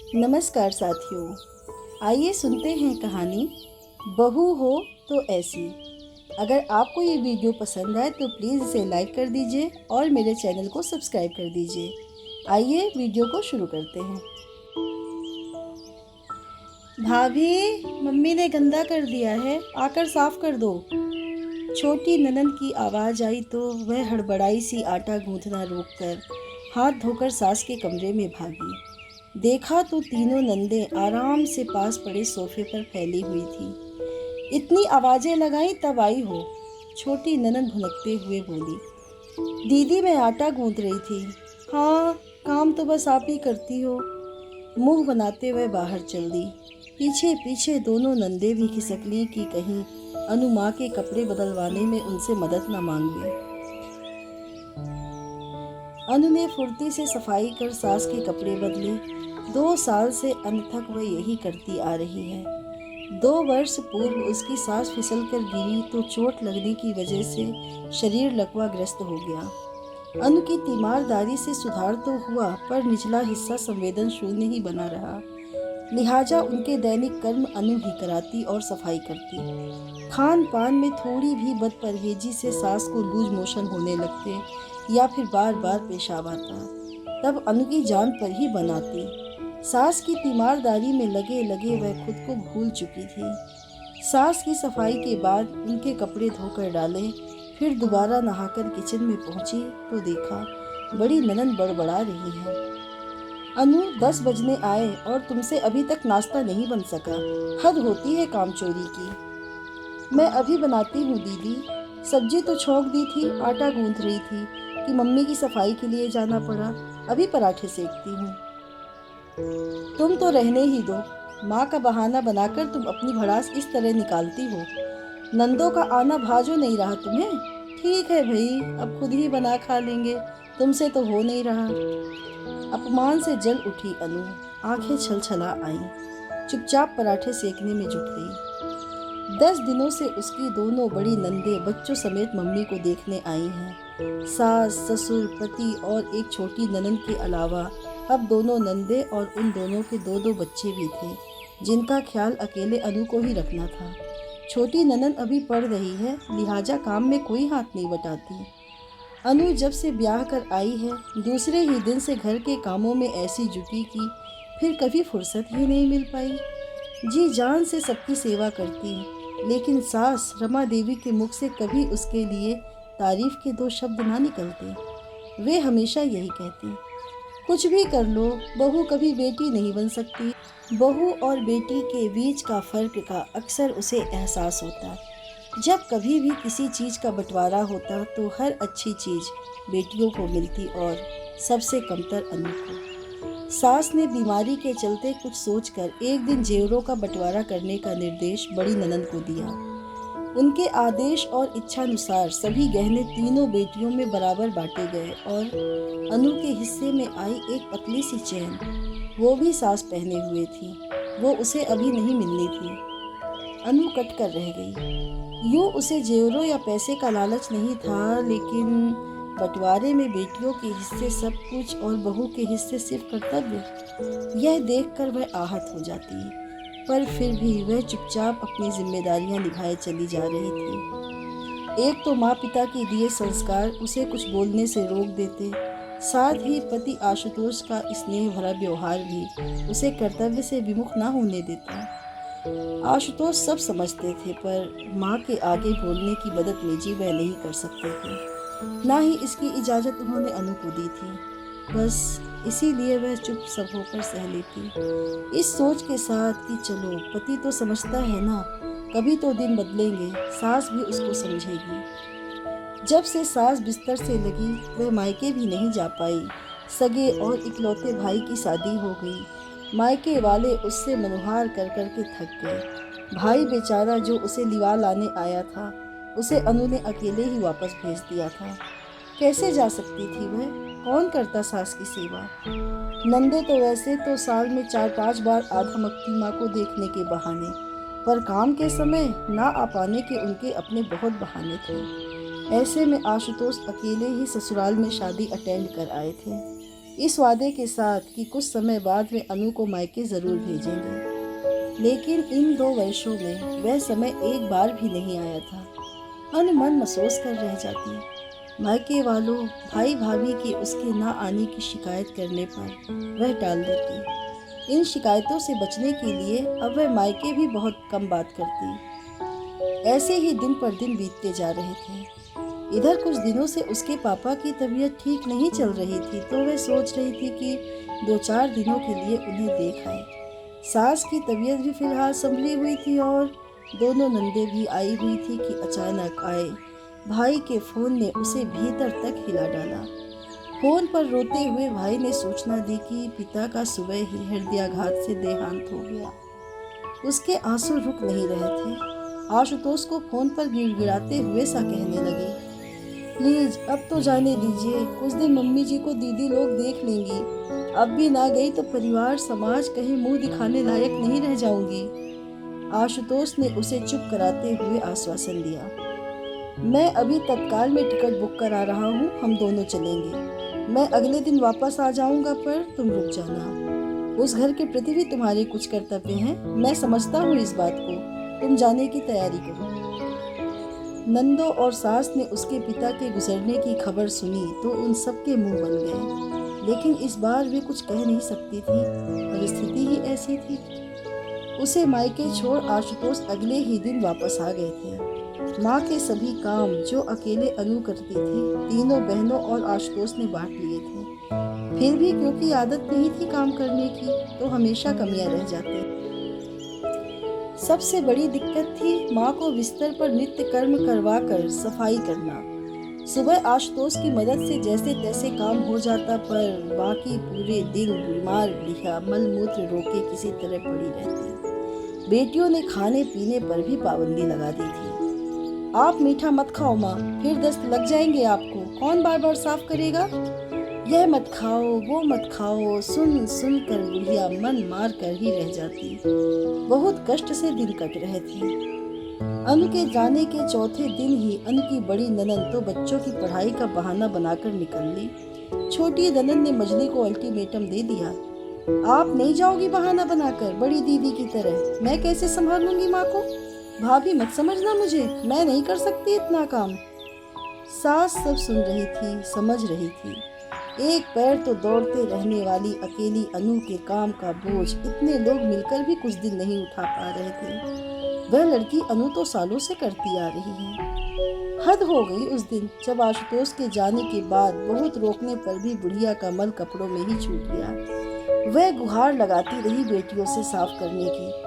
नमस्कार साथियों, आइए सुनते हैं कहानी बहू हो तो ऐसी। अगर आपको ये वीडियो पसंद आए तो प्लीज़ इसे लाइक कर दीजिए और मेरे चैनल को सब्सक्राइब कर दीजिए। आइए वीडियो को शुरू करते हैं। भाभी, मम्मी ने गंदा कर दिया है, आकर साफ कर दो। छोटी ननंद की आवाज़ आई तो वह हड़बड़ाई सी आटा गूंथना रोककर हाथ धोकर सास के कमरे में भागी। देखा तो तीनों नंदें आराम से पास पड़े सोफे पर फैली हुई थी। इतनी आवाजें लगाई तब आई हो? छोटी ननंद भुनकते हुए बोली। दीदी, मैं आटा गूंथ रही थी। हाँ, काम तो बस आप ही करती हो, मुंह बनाते हुए बाहर चल दी। पीछे पीछे दोनों नंदे भी खिसक ली कि कहीं अनु माँ के कपड़े बदलवाने में उनसे मदद न मांग ले। अनु ने फुर्ती से सफाई कर सास के कपड़े बदले। 2 साल से अनथक वह यही करती आ रही है। 2 वर्ष पूर्व उसकी सास फिसल कर गिरी तो चोट लगने की वजह से शरीर लकवाग्रस्त हो गया। अनु की तीमारदारी से सुधार तो हुआ, पर निचला हिस्सा संवेदन शून्य ही बना रहा। लिहाजा उनके दैनिक कर्म अनु ही कराती और सफाई करती। खान पान में थोड़ी भी बदपरहेजी से सास को लूज मोशन होने लगते या फिर बार बार पेशाब आता, तब अनु की जान पर ही बनाती। सास की तीमारदारी में लगे लगे वह खुद को भूल चुकी थी। सास की सफाई के बाद उनके कपड़े धोकर डाले, फिर दोबारा नहाकर किचन में पहुंची तो देखा बड़ी ननंद बड़बड़ा रही है। अनु, 10 बजने आए और तुमसे अभी तक नाश्ता नहीं बन सका। हद होती है काम चोरी की। मैं अभी बनाती हूँ दीदी। सब्जी तो छौंक दी थी, आटा गूंथ रही थी कि मम्मी की सफाई के लिए जाना पड़ा। अभी पराठे सेकती हूँ। तुम तो रहने ही दो। माँ का बहाना बनाकर तुम अपनी भड़ास इस तरह निकालती हो। नंदों का आना भाजो नहीं रहा तुम्हें? ठीक है भाई, अब खुद ही बना खा लेंगे, तुमसे तो हो नहीं रहा। अपमान से जल उठी अनु, आंखें छलछला आईं। चुपचाप पराठे सेकने में जुट गई। 10 दिनों से उसकी दोनों बड़ी नंदे बच्चों समेत मम्मी को देखने आई हैं। सास, ससुर, पति और एक छोटी ननंद के अलावा अब दोनों नंदे और उन दोनों के 2-2 बच्चे भी थे, जिनका ख्याल अकेले अनु को ही रखना था। छोटी ननंद अभी पढ़ रही है, लिहाजा काम में कोई हाथ नहीं बटाती। अनु जब से ब्याह कर आई है, दूसरे ही दिन से घर के कामों में ऐसी जुटी कि फिर कभी फुर्सत ही नहीं मिल पाई। जी जान से सबकी सेवा करती, लेकिन सास रमा देवी के मुख से कभी उसके लिए तारीफ के 2 शब्द ना निकलते। वे हमेशा यही कहती, कुछ भी कर लो, बहू कभी बेटी नहीं बन सकती। बहू और बेटी के बीच का फर्क का अक्सर उसे एहसास होता। जब कभी भी किसी चीज़ का बंटवारा होता तो हर अच्छी चीज़ बेटियों को मिलती और सबसे कमतर अनु को। सास ने बीमारी के चलते कुछ सोचकर एक दिन जेवरों का बंटवारा करने का निर्देश बड़ी ननंद को दिया। उनके आदेश और इच्छानुसार सभी गहने तीनों बेटियों में बराबर बांटे गए और अनु के हिस्से में आई एक पतली सी चेन, वो भी सास पहने हुए थी। वो उसे अभी नहीं मिलनी थी। अनु कट कर रह गई। यूँ उसे जेवरों या पैसे का लालच नहीं था, लेकिन बंटवारे में बेटियों के हिस्से सब कुछ और बहू के हिस्से सिर्फ कर्तव्य, यह देखकर वह आहत हो जाती। पर फिर भी वह चुपचाप अपनी जिम्मेदारियां निभाए चली जा रही थी। एक तो माँ पिता के दिए संस्कार उसे कुछ बोलने से रोक देते, साथ ही पति आशुतोष का स्नेह भरा व्यवहार भी उसे कर्तव्य से विमुख न होने देता। आशुतोष सब समझते थे, पर माँ के आगे बोलने की बदतमीजी वह नहीं कर सकते थे। ना ही इसकी इजाज़त उन्होंने अनु को दी थी। बस इसीलिए वह चुप सब होकर सह लेती, इस सोच के साथ कि चलो, पति तो समझता है ना, कभी तो दिन बदलेंगे, सास भी उसको समझेगी। जब से सास बिस्तर से लगी वह मायके भी नहीं जा पाई। सगे और इकलौते भाई की शादी हो गई। मायके वाले उससे मनुहार कर कर के थक गए। भाई बेचारा जो उसे लिवा लाने आया था, उसे अनु ने अकेले ही वापस भेज दिया था। कैसे जा सकती थी वह? कौन करता सास की सेवा? नंदे तो वैसे तो साल में 4-5 बार आधा मक्ती माँ को देखने के बहाने, पर काम के समय ना आ पाने के उनके अपने बहुत बहाने थे। ऐसे में आशुतोष अकेले ही ससुराल में शादी अटेंड कर आए थे। इस वादे के साथ कि कुछ समय बाद वे अनु को मायके ज़रूर भेजेंगे। लेकिन इन 2 वर्षों में वह समय एक बार भी नहीं आया था। अनु मन महसूस कर रह जाती। मायके वालों, भाई भाभी के उसके ना आने की शिकायत करने पर वह टाल देती। इन शिकायतों से बचने के लिए अब वह मायके भी बहुत कम बात करती। ऐसे ही दिन पर दिन बीतते जा रहे थे। इधर कुछ दिनों से उसके पापा की तबीयत ठीक नहीं चल रही थी, तो वह सोच रही थी कि 2-4 दिनों के लिए उन्हें देख आए। सास की तबीयत भी फिलहाल संभली हुई थी और दोनों नंदे भी आई हुई थी कि अचानक आए भाई के फोन ने उसे भीतर तक हिला डाला। फोन पर रोते हुए भाई ने सूचना दी कि पिता का सुबह ही हृदयाघात से देहांत हो गया। उसके आंसू रुक नहीं रहे थे। आशुतोष को फोन पर गिड़गिड़ाते हुए सा कहने लगे, प्लीज अब तो जाने दीजिए, कुछ दिन मम्मी जी को दीदी लोग देख लेंगी। अब भी ना गई तो परिवार समाज कहीं मुंह दिखाने लायक नहीं रह जाऊंगी। आशुतोष ने उसे चुप कराते हुए आश्वासन दिया, मैं अभी तत्काल में टिकट बुक करा रहा हूँ, हम दोनों चलेंगे। मैं अगले दिन वापस आ जाऊंगा, पर तुम रुक जाना। उस घर के प्रति भी तुम्हारे कुछ कर्तव्य हैं, मैं समझता हूँ इस बात को। तुम जाने की तैयारी करो। नंदो और सास ने उसके पिता के गुजरने की खबर सुनी तो उन सबके मुंह बन गए, लेकिन इस बार वे कुछ कह नहीं सकती थी, परिस्थिति ही ऐसी थी। उसे मायके छोड़ आशुतोष अगले ही दिन वापस आ गए थे। माँ के सभी काम जो अकेले अनु करती थी, तीनों बहनों और आशुतोष ने बांट लिए थे। फिर भी क्योंकि आदत नहीं थी काम करने की, तो हमेशा कमियां रह जाती। सबसे बड़ी दिक्कत थी माँ को बिस्तर पर नित्य कर्म करवा कर सफाई करना। सुबह आशुतोष की मदद से जैसे तैसे काम हो जाता, पर बाकी पूरे दिन बीमार बुढ़िया मलमूत्र रोके किसी तरह पड़ी रहती। बेटियों ने खाने पीने पर भी पाबंदी लगा दी थी। आप मीठा मत खाओ माँ, फिर दस्त लग जाएंगे आपको, कौन बार बार साफ करेगा। यह मत खाओ, वो मत खाओ, सुन सुन कर बुढ़िया मन मार कर ही रह जाती। बहुत कष्ट से दिन कट रहे थे। अनु के जाने के चौथे दिन ही अनु की बड़ी ननद तो बच्चों की पढ़ाई का बहाना बनाकर निकल ली। छोटी ननद ने मजली को अल्टीमेटम दे दिया, आप नहीं जाओगी बहाना बनाकर बड़ी दीदी की तरह, मैं कैसे संभाल लूंगी माँ को। भाभी मत समझना मुझे, मैं नहीं कर सकती इतना काम। सास सब सुन रही थी, समझ रही थी। एक पैर तो दौड़ते रहने वाली अकेली अनु के काम का बोझ इतने लोग मिलकर भी कुछ दिन नहीं उठा पा रहे थे। वह लड़की अनु तो सालों से करती आ रही है। हद हो गई उस दिन जब आशुतोष के जाने के बाद बहुत रोकने पर भी बुढ़िया का मल कपड़ों में ही छूट गया। वह गुहार लगाती रही बेटियों से साफ करने की।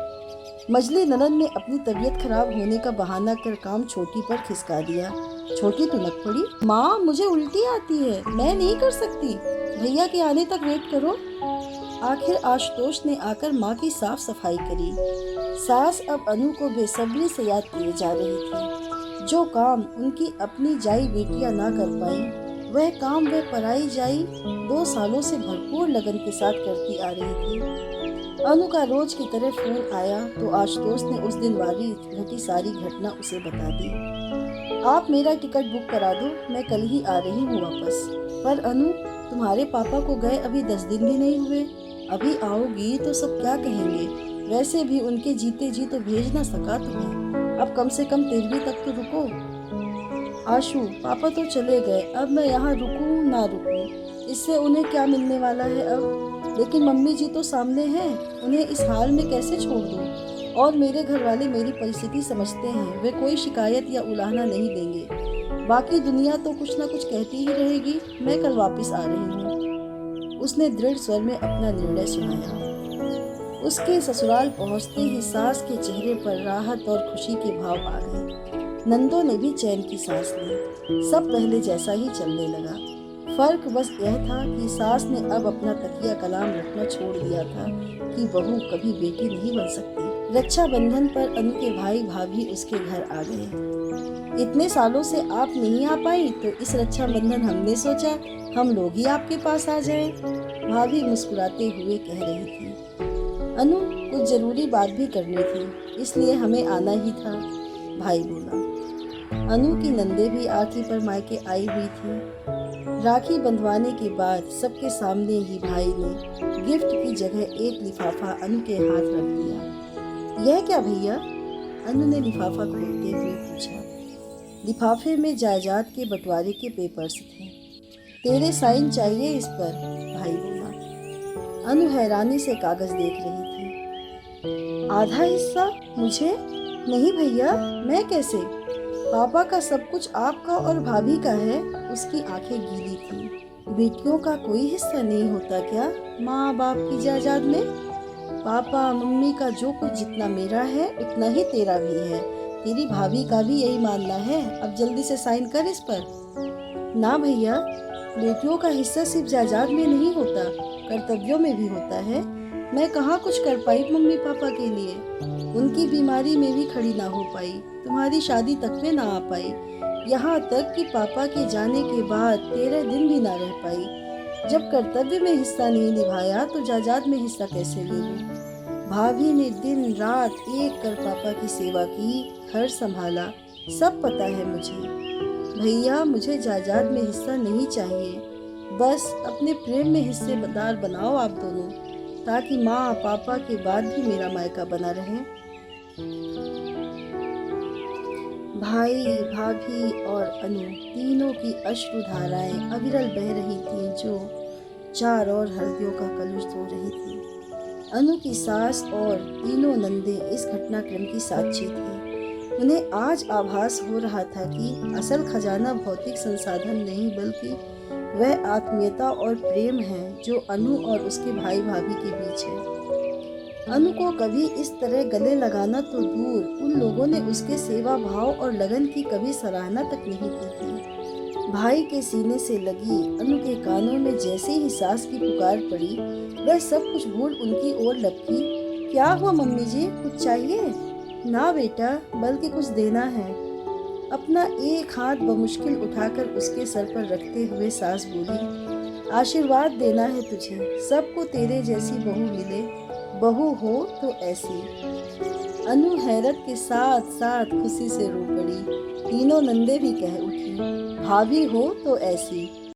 मजली ननद ने अपनी तबीयत खराब होने का बहाना कर काम छोटी पर खिसका दिया। छोटी तुनक पड़ी, माँ मुझे उल्टी आती है, मैं नहीं कर सकती, भैया के आने तक वेट करो। आखिर आशुतोष ने आकर माँ की साफ सफाई करी। सास अब अनु को बेसब्री से याद किए जा रही थी। जो काम उनकी अपनी जाई बेटियां ना कर पाई, वह काम वह पराई जाई 2 सालों से भरपूर लगन के साथ करती आ रही थी। अनु का रोज की तरह फोन आया तो आशुतोष ने उस दिन वाली घटी सारी घटना उसे बता दी। आप मेरा टिकट बुक करा दो, मैं कल ही आ रही हूँ वापस। पर अनु, तुम्हारे पापा को गए अभी 10 दिन भी नहीं हुए, अभी आओगी तो सब क्या कहेंगे। वैसे भी उनके जीते जी तो भेज ना सका तुम्हें, अब कम से कम 13वीं तक तो रुको। आशु, पापा तो चले गए, अब मैं यहाँ रुकूं ना रुकूं, इससे उन्हें क्या मिलने वाला है अब। लेकिन मम्मी जी तो सामने हैं, उन्हें इस हाल में कैसे छोड़ दूं। और मेरे घर वाले मेरी परिस्थिति समझते हैं, वे कोई शिकायत या उलाहना नहीं देंगे। बाकी दुनिया तो कुछ ना कुछ कहती ही रहेगी, मैं कल वापस आ रही हूँ। उसने दृढ़ स्वर में अपना निर्णय सुनाया। उसके ससुराल पहुँचते ही सास के चेहरे पर राहत और खुशी के भाव आ गए। नंदों ने भी चैन की सांस ली। सब पहले जैसा ही चलने लगा। फर्क बस यह था कि सास ने अब अपना तकिया कलाम रखना छोड़ दिया था कि बहू कभी बेटी नहीं बन सकती। रक्षाबंधन पर अनु के भाई भाभी उसके घर आ गए। इतने सालों से आप नहीं आ पाई तो इस रक्षाबंधन हमने सोचा हम लोग ही आपके पास आ जाएं। भाभी मुस्कुराते हुए कह रही थी। अनु, कुछ जरूरी बात भी करनी थी, इसलिए हमें आना ही था, भाई बोला। अनु की नंदे भी आखिर पर मायके आई हुई थी। राखी बंधवाने के बाद सबके सामने ही भाई ने गिफ्ट की जगह एक लिफाफा अनु के हाथ रख दिया। यह क्या भैया? अनु ने लिफाफा खोलते हुए पूछा। लिफाफे में जायदाद के बंटवारे के पेपर्स थे। तेरे साइन चाहिए इस पर, भाई बोला। अनु हैरानी से कागज देख रही थी। आधा हिस्सा मुझे? नहीं भैया, मैं कैसे? पापा का सब कुछ आपका और भाभी का है। उसकी आंखें गीली थी। बेटियों का कोई हिस्सा नहीं होता क्या माँ बाप की जायदाद में? पापा मम्मी का जो कुछ जितना मेरा है उतना ही तेरा भी है। तेरी भाभी का भी यही मानना है। अब जल्दी से साइन कर इस पर। ना भैया, बेटियों का हिस्सा सिर्फ जायदाद में नहीं होता, कर्तव्यों में भी होता है। मैं कहाँ कुछ कर पाई मम्मी पापा के लिए। उनकी बीमारी में भी खड़ी ना हो पाई, तुम्हारी शादी तक में ना आ पाई, यहाँ तक कि पापा के जाने के बाद 13 दिन भी ना रह पाई। जब कर्तव्य में हिस्सा नहीं निभाया तो जायदाद में हिस्सा कैसे ले लूं? भाभी ने दिन रात एक कर पापा की सेवा की, घर संभाला, सब पता है मुझे। भैया, मुझे जायदाद में हिस्सा नहीं चाहिए। बस अपने प्रेम में हिस्सेदार बनाओ आप दोनों, ताकि माँ पापा के बाद भी मेरा मायका बना रहे। भाई भाभी और अनु तीनों की अश्रुधाराएं अविरल बह रही थीं, जो चार और हल्दियों का कलुष धो रही थी। अनु की सास और तीनों नंदे इस घटनाक्रम की साक्षी थी। उन्हें आज आभास हो रहा था कि असल खजाना भौतिक संसाधन नहीं, बल्कि वह आत्मीयता और प्रेम है जो अनु और उसके भाई भाभी के बीच है। अनु को कभी इस तरह गले लगाना तो दूर, उन लोगों ने उसके सेवा भाव और लगन की कभी सराहना तक नहीं की थी। भाई के सीने से लगी अनु के कानों में जैसे ही सास की पुकार पड़ी, वह सब कुछ भूल उनकी ओर लपकी। क्या हुआ मम्मी जी, कुछ चाहिए? ना बेटा, बल्कि कुछ देना है। अपना एक हाथ बमुश्किल उठाकर उसके सर पर रखते हुए सास बोली, आशीर्वाद देना है तुझे, सबको तेरे जैसी बहू मिले, बहू हो तो ऐसी। अनु हैरत के साथ साथ खुशी से रो पड़ी। तीनों नंदे भी कह उठी, भाभी हो तो ऐसी।